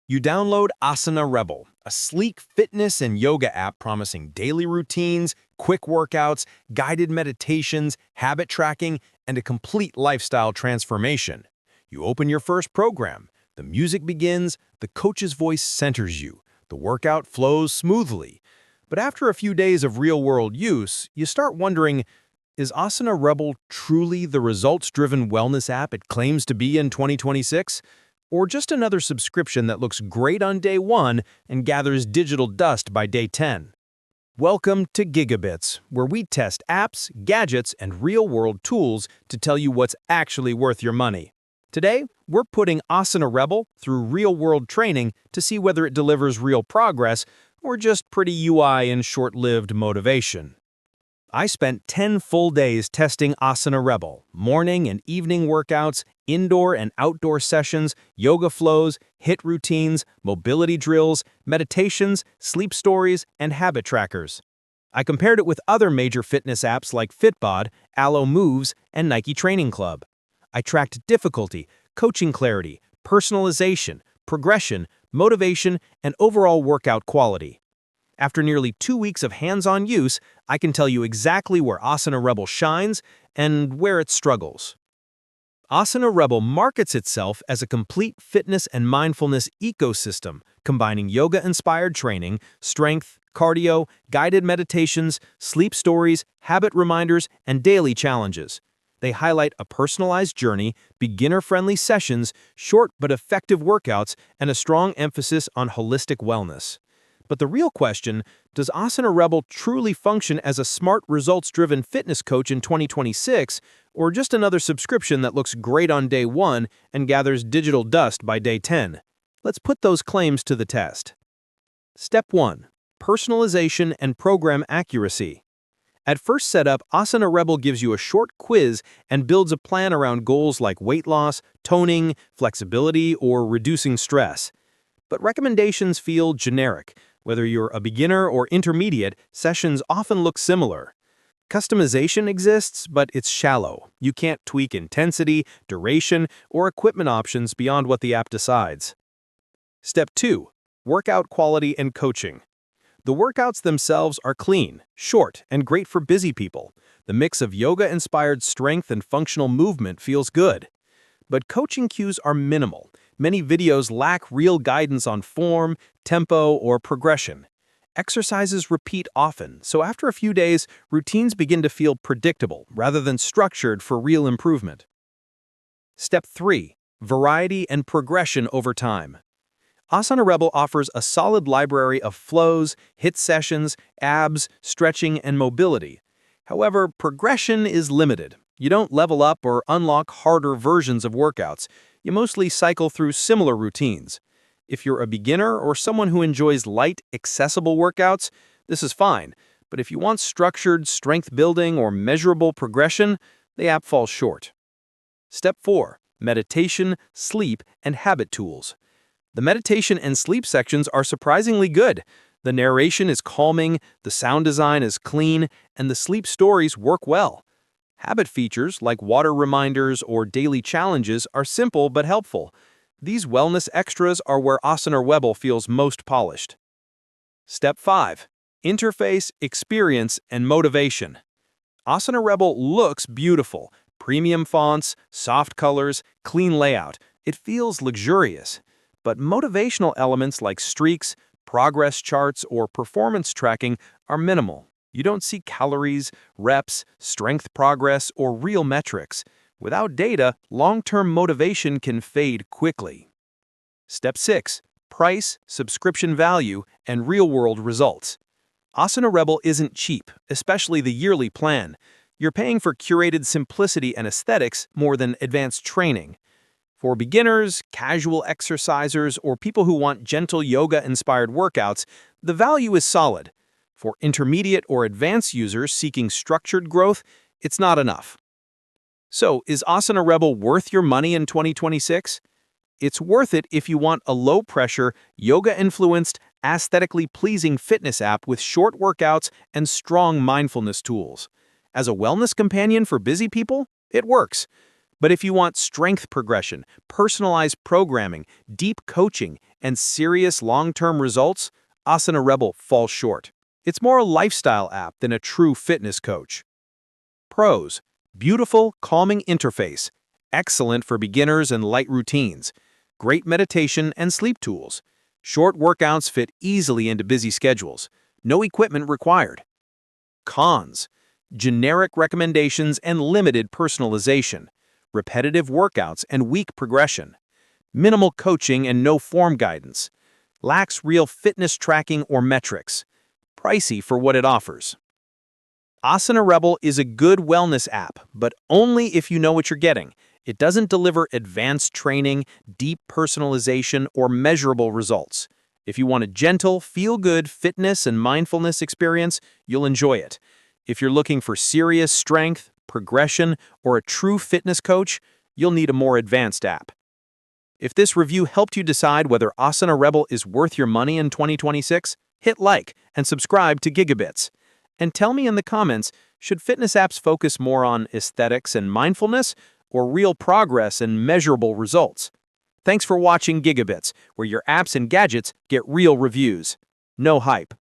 You download Asana Rebel, a sleek fitness and yoga app promising daily routines, quick workouts, guided meditations, habit tracking, and a complete lifestyle transformation. You open your first program, the music begins, the coach's voice centers you, the workout flows smoothly. But after a few days of real-world use, you start wondering, is Asana Rebel truly the results-driven wellness app it claims to be in 2026? Or just another subscription that looks great on day 1 and gathers digital dust by day 10? Welcome to GigaBits, where we test apps, gadgets, and real-world tools to tell you what's actually worth your money. Today, we're putting Asana Rebel through real-world training to see whether it delivers real progress or just pretty UI and short-lived motivation. I spent 10 full days testing Asana Rebel, morning and evening workouts, indoor and outdoor sessions, yoga flows, HIIT routines, mobility drills, meditations, sleep stories, and habit trackers. I compared it with other major fitness apps like Fitbod, Alo Moves, and Nike Training Club. I tracked difficulty, coaching clarity, personalization, progression, motivation, and overall workout quality. After nearly 2 weeks of hands-on use, I can tell you exactly where Asana Rebel shines and where it struggles. Asana Rebel markets itself as a complete fitness and mindfulness ecosystem, combining yoga-inspired training, strength, cardio, guided meditations, sleep stories, habit reminders, and daily challenges. They highlight a personalized journey, beginner-friendly sessions, short but effective workouts, and a strong emphasis on holistic wellness. But the real question, does Asana Rebel truly function as a smart, results-driven fitness coach in 2026, or just another subscription that looks great on day 1 and gathers digital dust by day 10? Let's put those claims to the test. Step 1. Personalization and program accuracy. At first setup, Asana Rebel gives you a short quiz and builds a plan around goals like weight loss, toning, flexibility, or reducing stress. But recommendations feel generic. Whether you're a beginner or intermediate, sessions often look similar. Customization exists, but it's shallow. You can't tweak intensity, duration, or equipment options beyond what the app decides. Step 2. Workout quality and coaching. The workouts themselves are clean, short, and great for busy people. The mix of yoga-inspired strength and functional movement feels good. But coaching cues are minimal. Many videos lack real guidance on form, tempo, or progression. Exercises repeat often, so after a few days, routines begin to feel predictable rather than structured for real improvement. Step 3. Variety and progression over time. Asana Rebel offers a solid library of flows, HIIT sessions, abs, stretching, and mobility. However, progression is limited. You don't level up or unlock harder versions of workouts. You mostly cycle through similar routines. If you're a beginner or someone who enjoys light, accessible workouts, this is fine. But if you want structured strength building or measurable progression, the app falls short. Step 4. Meditation, sleep, and habit tools. The meditation and sleep sections are surprisingly good. The narration is calming, the sound design is clean, and the sleep stories work well. Habit features like water reminders or daily challenges are simple but helpful. These wellness extras are where Asana Rebel feels most polished. Step 5. Interface, experience, and motivation. Asana Rebel looks beautiful. Premium fonts, soft colors, clean layout. It feels luxurious. But motivational elements like streaks, progress charts, or performance tracking are minimal. You don't see calories, reps, strength progress, or real metrics. Without data, long-term motivation can fade quickly. Step 6. Price, subscription value, and real-world results. Asana Rebel isn't cheap, especially the yearly plan. You're paying for curated simplicity and aesthetics more than advanced training. For beginners, casual exercisers, or people who want gentle yoga-inspired workouts, the value is solid. For intermediate or advanced users seeking structured growth, it's not enough. So, is Asana Rebel worth your money in 2026? It's worth it if you want a low-pressure, yoga-influenced, aesthetically pleasing fitness app with short workouts and strong mindfulness tools. As a wellness companion for busy people, it works. But if you want strength progression, personalized programming, deep coaching, and serious long-term results, Asana Rebel falls short. It's more a lifestyle app than a true fitness coach. Pros: beautiful, calming interface, excellent for beginners and light routines, great meditation and sleep tools. Short workouts fit easily into busy schedules, no equipment required. Cons: generic recommendations and limited personalization, repetitive workouts and weak progression, minimal coaching and no form guidance, lacks real fitness tracking or metrics, pricey for what it offers. Asana Rebel is a good wellness app, but only if you know what you're getting. It doesn't deliver advanced training, deep personalization, or measurable results. If you want a gentle, feel-good fitness and mindfulness experience, you'll enjoy it. If you're looking for serious strength, progression, or a true fitness coach, you'll need a more advanced app. If this review helped you decide whether Asana Rebel is worth your money in 2026, hit like and subscribe to GigaBits. And tell me in the comments, should fitness apps focus more on aesthetics and mindfulness, or real progress and measurable results? Thanks for watching GigaBits, where your apps and gadgets get real reviews. No hype.